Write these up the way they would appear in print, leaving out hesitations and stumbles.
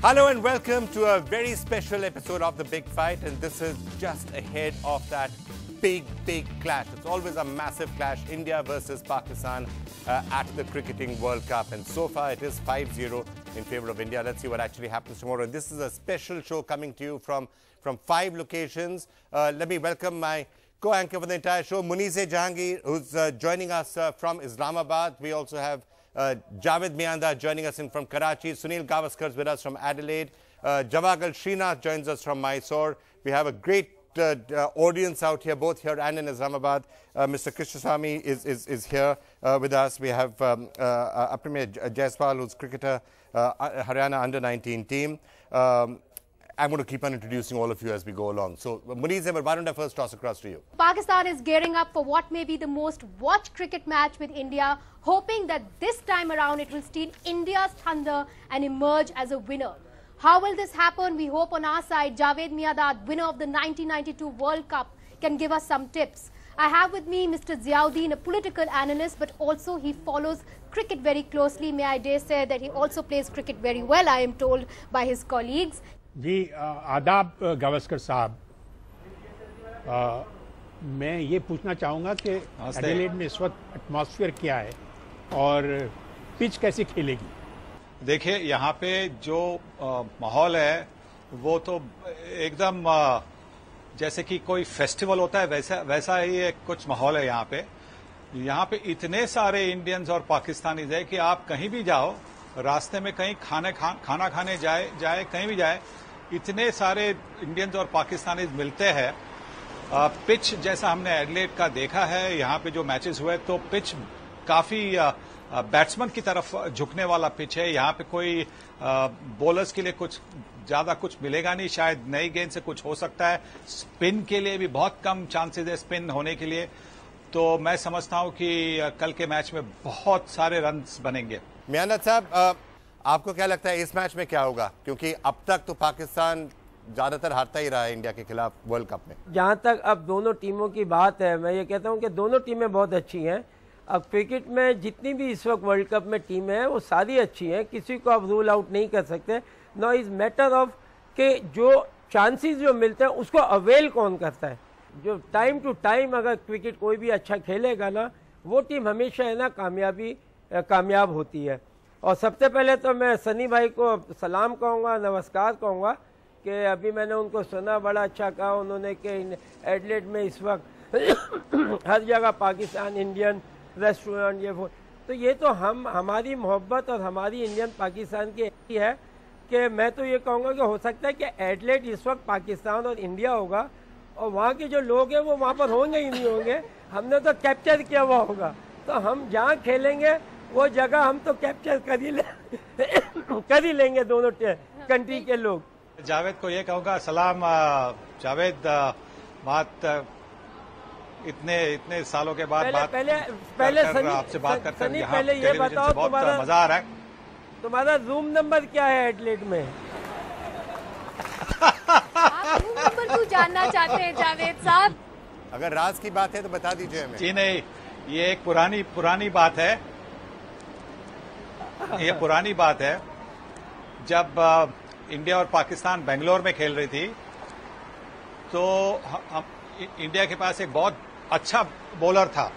Hello and welcome to a very special episode of The Big Fight, and this is just ahead of that big clash. It's always a massive clash, India versus Pakistan at the Cricketing World Cup, and so far it is 5-0 in favour of India. Let's see what actually happens tomorrow. And this is a special show coming to you from 5 locations. Let me welcome my co-anchor for the entire show, Munizae Jahangir, who's joining us from Islamabad. We also have Javed Miandad joining us in from Karachi. Sunil Gavaskar is with us from Adelaide. Javagal Srinath joins us from Mysore. We have a great audience out here, both here and in Islamabad. Mr. Krishnaswamy is here with us. We have Aprimya Jaiswal, who's cricketer, Haryana under-19 team. I'm going to keep on introducing all of you as we go along. So, Munizae, why don't I first toss across to you? Pakistan is gearing up for what may be the most watched cricket match with India, hoping that this time around it will steal India's thunder and emerge as a winner. How will this happen? We hope on our side, Javed Miandad, winner of the 1992 World Cup, can give us some tips. I have with me Mr. Ziauddin, a political analyst, but also he follows cricket very closely. May I dare say that he also plays cricket very well, I am told by his colleagues. जी आदाब गावस्कर साहब, मैं ये पूछना चाहूँगा कि Adelaide में इस वक्त एटमॉस्फेयर क्या है और पिच कैसे खेलेगी? देखिए, यहाँ पे जो माहौल है वो तो एकदम जैसे कि कोई फेस्टिवल होता है वैसा ही कुछ माहौल है यहाँ पे। यहाँ पे इतने सारे इंडियंस और पाकिस्तानीज है कि आप कहीं भी जाओ, रास्ते में कहीं खाना खाने जाए कहीं भी जाए, इतने सारे इंडियंस और पाकिस्तानीज मिलते हैं। पिच जैसा हमने एडिलेड का देखा है, यहाँ पे जो मैचेस हुए तो पिच काफी बैट्समैन की तरफ झुकने वाला पिच है। यहाँ पे कोई बॉलर्स के लिए कुछ ज्यादा कुछ मिलेगा नहीं, शायद नई गेंद से कुछ हो सकता है। स्पिन के लिए भी बहुत कम चांसेस है स्पिन होने के लिए, तो मैं समझता हूं कि कल के मैच में बहुत सारे रन्स बनेंगे। मियांदाद साहब, आपको क्या लगता है इस मैच में क्या होगा? क्योंकि अब तक तो पाकिस्तान ज्यादातर हारता ही रहा है इंडिया के खिलाफ वर्ल्ड कप में। जहां तक अब दोनों टीमों की बात है, मैं ये कहता हूं कि दोनों टीमें बहुत अच्छी हैं। अब क्रिकेट में जितनी भी इस वक्त वर्ल्ड कप में टीमें हैं वो सारी अच्छी हैं, किसी को आप रूल आउट नहीं कर सकते। नो इज मैटर ऑफ कि जो चांसेस जो मिलते हैं उसको अवेल कौन करता है। जो टाइम टू टाइम अगर क्रिकेट कोई भी अच्छा खेलेगा ना, वो टीम हमेशा है ना कामयाब होती है। और सबसे पहले तो मैं सनी भाई को सलाम कहूँगा, नमस्कार कहूँगा कि अभी मैंने उनको सुना, बड़ा अच्छा कहा उन्होंने कि एडिलेड में इस वक्त हर जगह पाकिस्तान इंडियन रेस्टोरेंट ये वो, तो ये तो हमारी मोहब्बत और हमारी इंडियन पाकिस्तान की है कि मैं तो ये कहूँगा कि हो सकता है कि एडिलेड इस वक्त पाकिस्तान और इंडिया होगा और वहाँ के जो लोग हैं वो वहाँ पर होंगे ही नहीं होंगे, हमने तो कैप्चर किया हुआ होगा। तो हम जहाँ खेलेंगे वो जगह हम तो कैप्चर कर ही लेंगे दोनों कंट्री के लोग। जावेद को ये कहूँगा, सलाम जावेद, बात इतने सालों के बाद पहले आपसे बात करते हैं, पहले ये बताओ बहुत मजा आ रहा है। तुम्हारा रूम नंबर क्या है एडिलेड में? आप रूम नंबर क्यों जानना चाहते हैं जावेद साहब? अगर राज की बात है तो बता दीजिए हमें। जी नहीं, ये एक पुरानी बात है। ये पुरानी बात है। जब इंडिया और पाकिस्तान बेंगलोर में खेल रही थी तो इंडिया के पास एक बहुत अच्छा बॉलर था,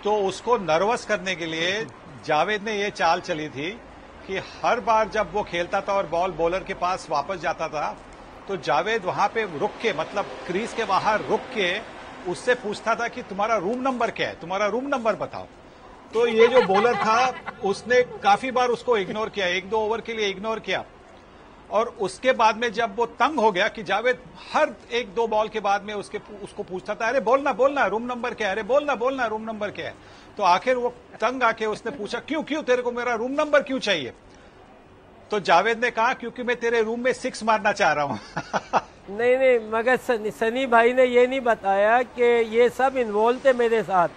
तो उसको नर्वस करने के लिए जावेद ने ये चाल चली थी कि हर बार जब वो खेलता था और बॉल बॉलर के पास वापस जाता था तो जावेद वहां पे रुक के, मतलब क्रीज के बाहर रुक के उससे पूछता था कि तुम्हारा रूम नंबर क्या है, तुम्हारा रूम नंबर बताओ। तो ये जो बॉलर था उसने काफी बार उसको इग्नोर किया, 1-2 ओवर के लिए इग्नोर किया, और उसके बाद में जब वो तंग हो गया कि जावेद हर 1-2 बॉल के बाद में उसको पूछता था, अरे बोलना रूम नंबर क्या है, अरे बोलना रूम नंबर क्या है। तो आखिर वो तंग आके उसने पूछा, क्यों तेरे को मेरा रूम नंबर क्यों चाहिए? तो जावेद ने कहा, क्योंकि मैं तेरे रूम में 6 मारना चाह रहा हूं। नहीं, मगर सनी भाई ने ये नहीं बताया कि ये सब इन्वॉल्व थे मेरे साथ,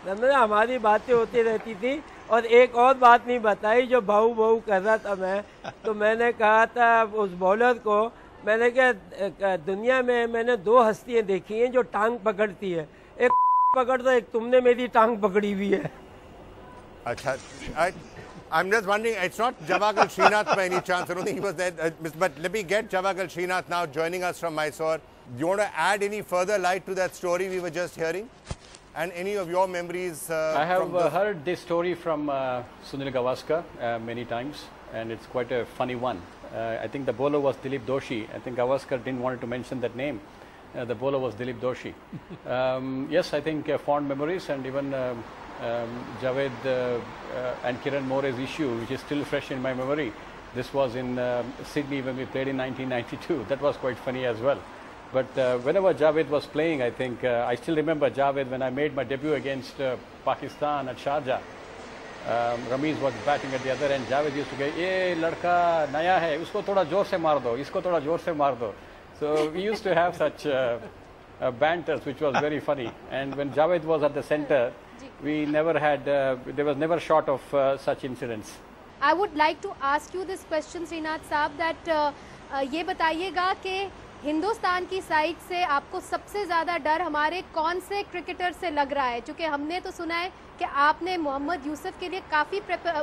हमारी बातें होती रहती थी। और एक और बात नहीं बताई, जो भाऊ कर रहा था मैं, तो मैंने कहा था उस बॉलर को, मैंने कहा दुनिया में मैंने 2 हस्तियां देखी हैं जो टांग पकड़ती है, एक पकड़ता, एक तुमने मेरी टांग पकड़ी हुई है। अच्छा, I'm just wondering, it's not Javagal Srinath by any chance. I don't think he was there. But let me get Javagal Srinath now joining us from Mysore. Do you want to add any further light to that story we were just hearing? And any of your memories? I have heard this story from Sunil Gavaskar many times, and it's quite a funny one. I think the bowler was Dilip Doshi. I think Gavaskar didn't want to mention that name. The bowler was Dilip Doshi. Yes, I think fond memories, and even Javed and Kiran More's issue, which is still fresh in my memory. This was in Sydney when we played in 1992. That was quite funny as well. But whenever Javed was playing, I think, I still remember Javed when I made my debut against Pakistan at Sharjah. Ramiz was batting at the other end. Javed used to go, "Ye ladka naya hai, usko thoda zor se maar do, isko thoda zor se maar do." So we used to have such banters, which was very funny. And when Javed was at the center, we never had, there was never short of such incidents. I would like to ask you this question, Srinath Saab, that ये बताइएगा कि हिंदुस्तान की side से आपको सबसे ज़्यादा डर हमारे कौन से क्रिकेटर से लग रहा है? क्योंकि हमने तो सुना है कि आपने मोहम्मद यूसुफ के लिए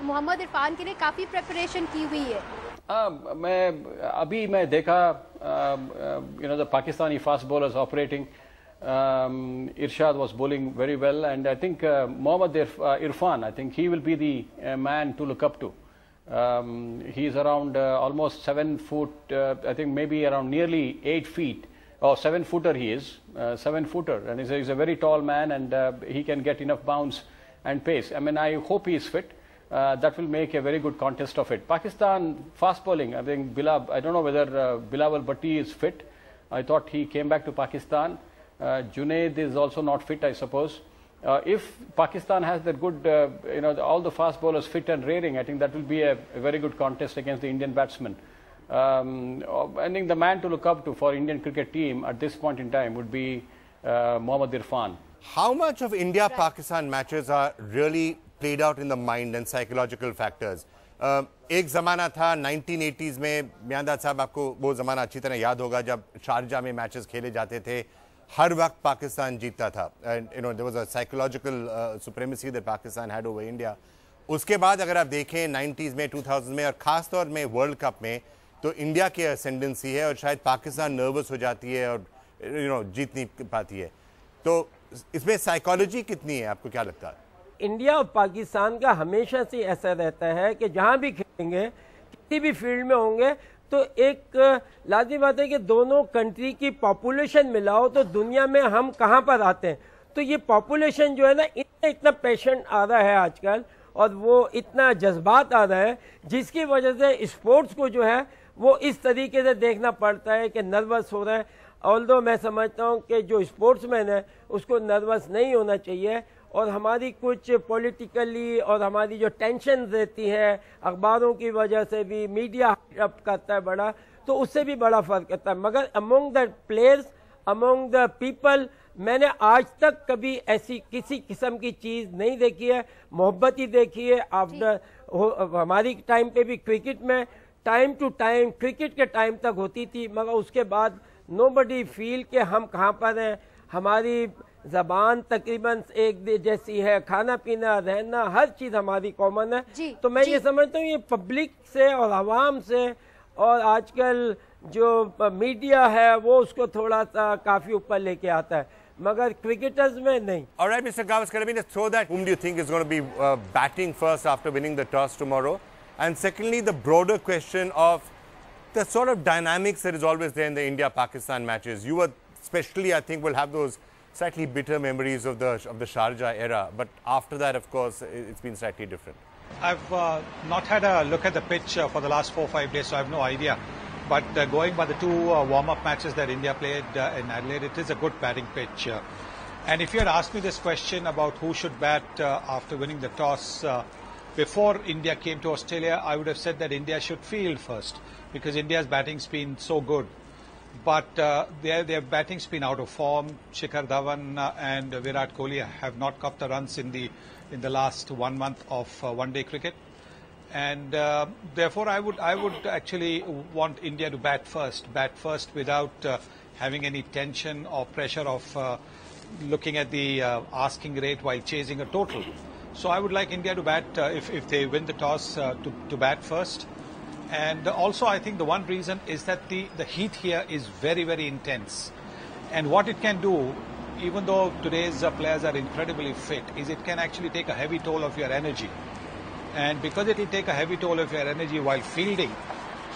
मोहम्मद इरफान के लिए काफ़ी प्रिपरेशन की हुई है. मैं देखा the Pakistani fast bowlers operating. Irshad was bowling very well, and I think Mohammad Irfan, I think he will be the man to look up to. He's around almost 7 foot, I think maybe around nearly 8 feet, or 7-footer he is, 7-footer, and he's a very tall man, and he can get enough bounce and pace. I mean, I hope he is fit. That will make a very good contest of it. Pakistan fast bowling, I think I don't know whether Bilawal Bhatti is fit. I thought he came back to Pakistan. Junaid is also not fit, I suppose. If Pakistan has that good, all the fast bowlers fit and raring, I think that will be a very good contest against the Indian batsmen. I think the man to look up to for Indian cricket team at this point in time would be Mohammad Irfan. How much of India-Pakistan matches are really played out in the mind and psychological factors? एक ज़माना था 1980s में, मियांदाद साहब आपको वो ज़माना अच्छी तरह याद होगा जब शारजा में मैचेस खेले जाते थे, हर वक्त पाकिस्तान जीतता था, and there was a psychological supremacy that Pakistan had over India. उसके बाद अगर आप देखें 90s में, 2000s में और ख़ास तौर में वर्ल्ड कप में, तो इंडिया की ascendancy है और शायद पाकिस्तान नर्वस हो जाती है और जीत नहीं पाती है. तो इसमें साइकोलॉजी कितनी है, आपको क्या लगता है? इंडिया और पाकिस्तान का हमेशा से ऐसा रहता है कि जहां भी खेलेंगे, किसी भी फील्ड में होंगे, तो एक लाजिमी बात है कि दोनों कंट्री की पॉपुलेशन मिलाओ तो दुनिया में हम कहां पर आते हैं. तो ये पॉपुलेशन जो है ना, इतना पेशेंट आ रहा है आजकल और वो इतना जज्बात आ रहा है, जिसकी वजह से स्पोर्ट्स को जो है वो इस तरीके से देखना पड़ता है कि नर्वस हो रहा है. ऑल्दो मैं समझता हूं कि जो स्पोर्ट्समैन है उसको नर्वस नहीं होना चाहिए, और हमारी कुछ पॉलिटिकली और हमारी जो टेंशन रहती है अखबारों की वजह से भी, मीडिया अप करता है बड़ा, तो उससे भी बड़ा फ़र्क करता है. मगर among the players, among the people, मैंने आज तक कभी ऐसी किसी किस्म की चीज़ नहीं देखी है. मोहब्बत ही देखी है. आफ्टर हमारी टाइम पे भी क्रिकेट में टाइम टू टाइम, क्रिकेट के टाइम तक होती थी, मगर उसके बाद नोबडी फील कि हम कहाँ पर हैं. हमारी ज़बान तकरीबन एक जैसी है, खाना पीना रहना हर चीज़ हमारी कॉमन है. तो मैं ये समझता हूँ ये पब्लिक से और आवाम से और आजकल जो मीडिया है वो उसको थोड़ा सा काफ़ी ऊपर लेके आता है, मगर क्रिकेटर्स में नहीं. All right, Mr. Gavaskar, let me just throw that. Whom do you think is going to be batting first after winning the toss tomorrow? And secondly, the broader question of the sort of dynamics that is always there in the India-Pakistan matches. You especially, I think, will have those slightly bitter memories of the Sharjah era, but after that, of course, it's been slightly different. I've not had a look at the pitch for the last 4 or 5 days, so I have no idea. But going by the 2 warm-up matches that India played in Adelaide, it is a good batting pitch. And if you had asked me this question about who should bat after winning the toss before India came to Australia, I would have said that India should field first, because India's batting's been so good. But their batting's been out of form. Shikhar Dhawan and Virat Kohli have not caught the runs in the last 1 month of one-day cricket, and therefore I would actually want India to bat first without having any tension or pressure of looking at the asking rate while chasing a total. So I would like India to bat, if they win the toss, to bat first. And also I think the one reason is that the heat here is very, very intense. And what it can do, even though today's players are incredibly fit, is it can actually take a heavy toll of your energy. And because it will take a heavy toll of your energy while fielding,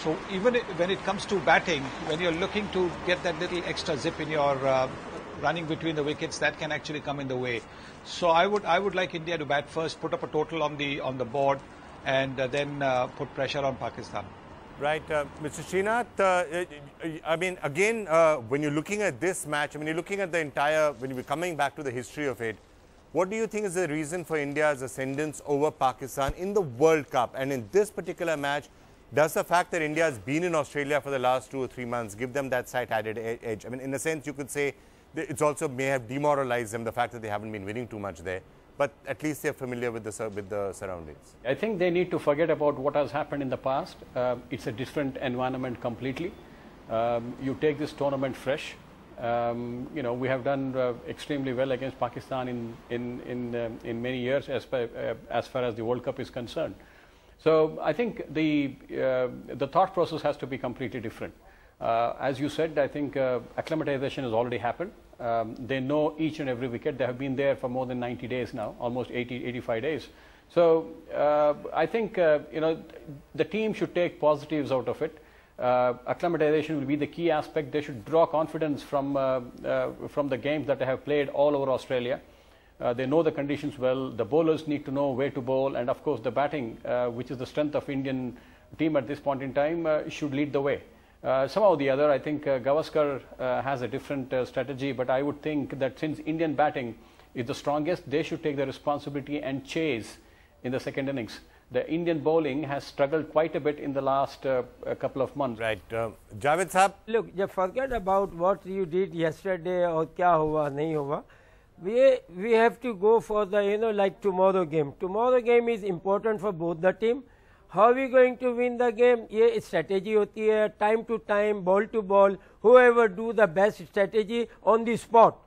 so even when it comes to batting, when you're looking to get that little extra zip in your running between the wickets, that can actually come in the way. So I would like India to bat first, put up a total on the board, and then put pressure on Pakistan. Right, Mr. Srinath, I mean, again, when you're looking at this match, I mean, you're looking at the entire, when you're coming back to the history of it, what do you think is the reason for India's ascendance over Pakistan in the World Cup? And in this particular match, does the fact that India has been in Australia for the last 2 or 3 months give them that slight added edge? I mean, in a sense, you could say it's also may have demoralized them, the fact that they haven't been winning too much there. But at least they're familiar with the surroundings. I think they need to forget about what has happened in the past. It's a different environment completely. You take this tournament fresh. You know, we have done extremely well against Pakistan in many years as far as the World Cup is concerned. So I think the thought process has to be completely different. As you said, I think acclimatization has already happened. They know each and every wicket. They have been there for more than 90 days now, almost 85 days. So I think you know, the team should take positives out of it. Acclimatization will be the key aspect. They should draw confidence from the games that they have played all over Australia. They know the conditions well. The bowlers need to know where to bowl, and of course the batting, which is the strength of Indian team at this point in time, should lead the way. Somehow or the other, I think Gavaskar has a different strategy, but I would think that since Indian batting is the strongest, they should take the responsibility and chase in the second innings. The Indian bowling has struggled quite a bit in the last couple of months. Right. Javed Saab? Look, just forget about what you did yesterday or kya hua, nahi hua. We have to go for the, you know, like tomorrow game. Tomorrow game is important for both the team. How are we going to win the game? ये strategy होती है, time to time, ball to ball. Whoever do the best strategy on the spot,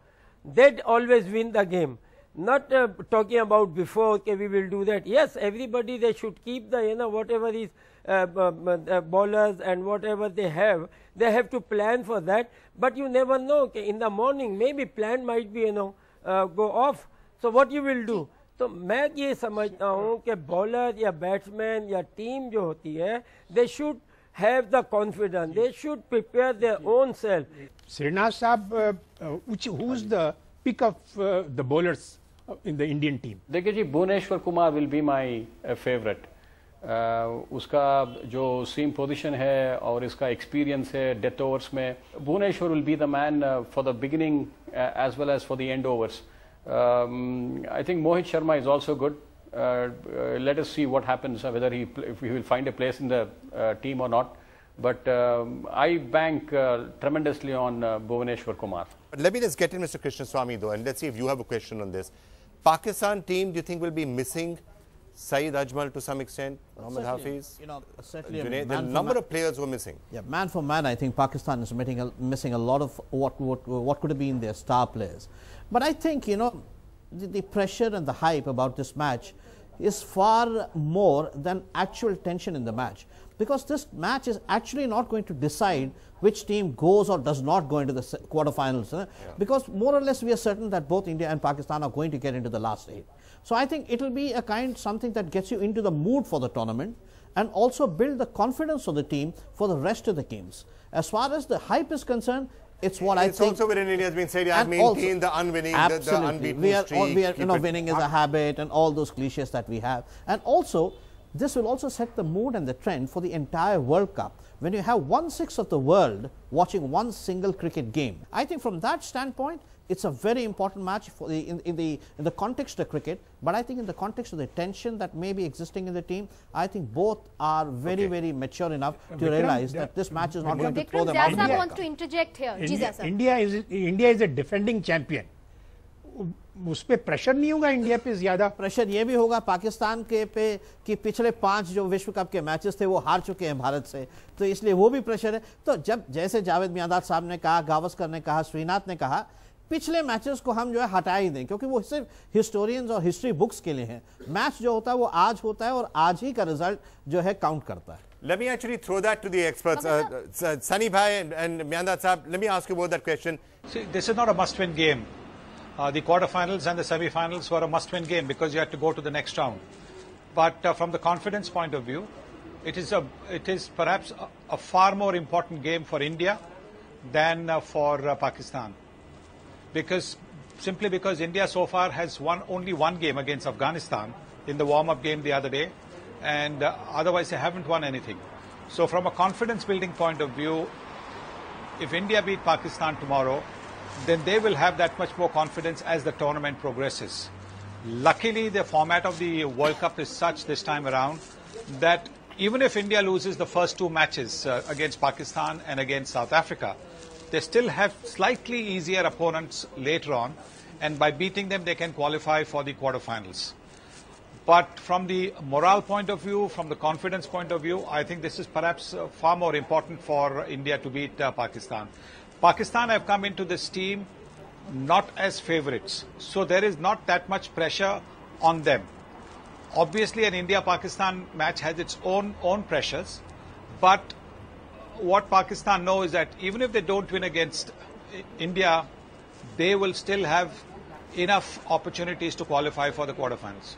they'd always win the game. Not talking about before, okay, we will do that. Yes, everybody, they should keep the, you know, whatever is bowlers and whatever they have to plan for that. But you never know, okay, in the morning, maybe plan might be, you know, go off. So what you will do? तो मैं ये समझता हूँ कि bowler या batsman या team जो होती है, they should have the confidence, they should prepare their own self. Srinath साहब, who's the pick of the bowlers in the Indian team? देखिए जी, Bhuvneshwar Kumar will be my favorite. उसका जो सीम पोजीशन है और इसका एक्सपीरियंस है डेथ ओवर्स में, Bhubaneswar will be the man for the beginning as well as for the end overs. I think Mohit Sharma is also good. Let us see what happens, whether if he will find a place in the team or not. But I bank tremendously on Bhuvaneshwar Kumar. But let me just get in Mr. Krishnaswamy though, and let's see if you have a question on this. Pakistan team, do you think will be missing Saeed Ajmal to some extent? Mohammad Hafiz? You know, certainly Junaid, the number of players who are missing. Yeah, man for man, I think Pakistan is missing a lot of what could have been their star players. But I think, you know, the pressure and the hype about this match is far more than actual tension in the match, because this match is actually not going to decide which team goes or does not go into the quarterfinals, because more or less we are certain that both India and Pakistan are going to get into the last 8. So I think it will be a something that gets you into the mood for the tournament and also build the confidence of the team for the rest of the games. As far as the hype is concerned, it's what I think. It's also within India has been said, I maintain the unwinning, the unbeaten streak. We are, you know, winning is a habit and all those cliches that we have. And also, this will also set the mood and the trend for the entire World Cup. When you have 1/6 of the world watching one single cricket game, I think from that standpoint, it's a very important match for in the context of cricket. But I think in the context of the tension that may be existing in the team, I think both are very mature enough to realize that this match is not going to throw them out. Vikram wants to interject here. India is a defending champion. उस पे pressure नहीं होगा India पे ज्यादा? Pressure ये भी होगा पाकिस्तान के पे कि पिछले 5 जो विश्व कप के मैचेस थे वो हार चुके हैं भारत से, तो इसलिए वो भी प्रेशर है. तो जब जैसे जावेद मियांदाद साहब ने कहा, गावस्कर ने कहा, श्रीनाथ ने कहा पिछले मैचेस को हम जो है हटा ही दें, क्योंकि वो सिर्फ हिस्टोरियंस और हिस्ट्री बुक्स के लिए हैं। मैच जो होता है वो आज होता है और आज ही का रिजल्ट जो है काउंट करता है। Let me actually throw that to the experts. Sunny Bhai and Miandad Saab, let me ask you about that question. See, this is not a must-win game. The quarterfinals and the semi-finals were a must-win game because you had to go to the next round. But from the confidence point of view, it is perhaps a far more important game for India than for Pakistan. Simply because India so far has won only one game against Afghanistan in the warm-up game the other day, and otherwise they haven't won anything. So from a confidence building point of view, if India beat Pakistan tomorrow, then they will have that much more confidence as the tournament progresses. Luckily, the format of the World Cup is such this time around that even if India loses the first two matches against Pakistan and against South Africa, they still have slightly easier opponents later on, and by beating them they can qualify for the quarterfinals. But from the morale point of view, from the confidence point of view, I think this is perhaps far more important for India to beat Pakistan. Pakistan have come into this team not as favourites, so there is not that much pressure on them. Obviously, an India-Pakistan match has its own pressures, but what Pakistan know is that even if they don't win against India, they will still have enough opportunities to qualify for the quarterfinals.